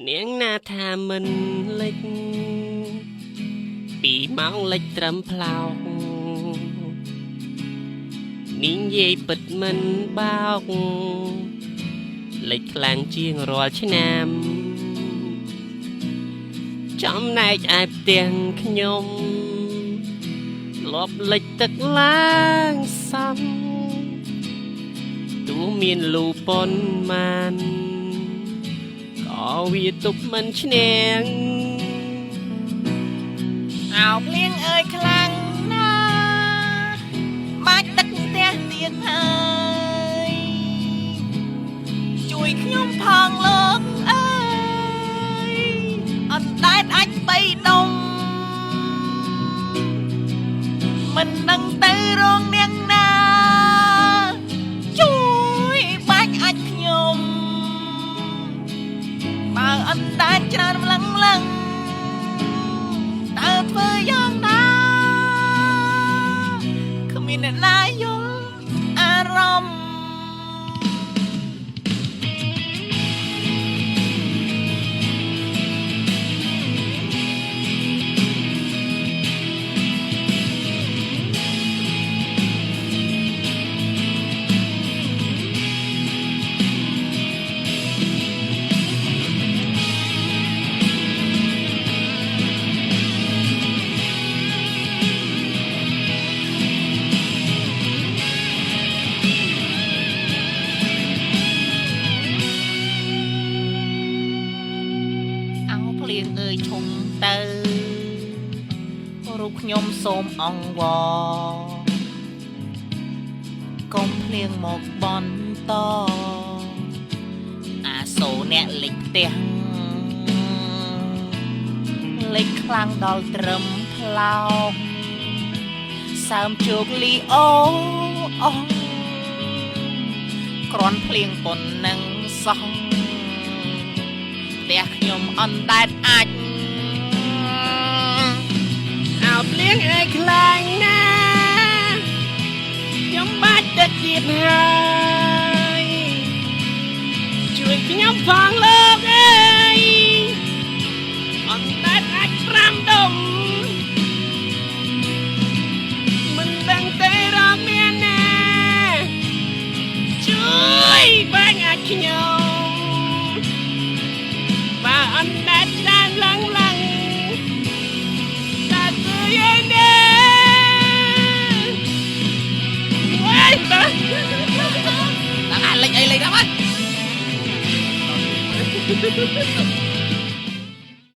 នាងណាថាមិនលិចពីម៉ោងលិចត្រឹមផ្លោកនាងយាយពិតមិនបោកលិចខ្លាំងជាងរាល់ឆ្នាំចំណែកឯផ្ទាំងខ្ញុំលប់លិចទឹកឡើងសំទូមានលូប៉ុនម៉ានក៏វាទុកមិនឈ្នះអោភ្លៀងអើយខ្លាំងណាស់បាច់ទឹកផ្ទះទៀតហើយជួយខ្ញុំផងលោកអើយអត់ដែលអាចបីដុំមិនដឹងទៅរងនាងណាជួយបាច់អាចខ្ញុំបើអត់ដែលច្រើនម្លឹងតើធ្វើយ៉ាងណាគ្មានអ្នកណាយល់អារម្មណ៍ភ្លៀងអើយឈុំទៅរូបខ្ញុំសូមអង្វរកុំភ្លៀងមកបន្តអាសូរអ្នកលិចផ្ទះលិចខ្លាំងដល់ត្រឹមផ្លោកសើមជោគលីអូអស់គ្រាន់ភ្លៀងប៉ុណ្ណឹងសោះផ្ទះខ្ញុំអត់ដែលអាចអោភ្លៀងអើយខ្លាំងណាស់ខ្ញុំបាច់ទឹកទៀតហើយជួយខ្ញុំផងលោកអើយអត់ដែលអាច5ដុំមិនដឹងទេរកមានណាជួយបាញ់អាចខ្ញុំបើអត់ដែលច្រើនឡើងតាគឺយ៉ាងណាវ៉ៃតាអាលិចអីលេចដល់ហើយ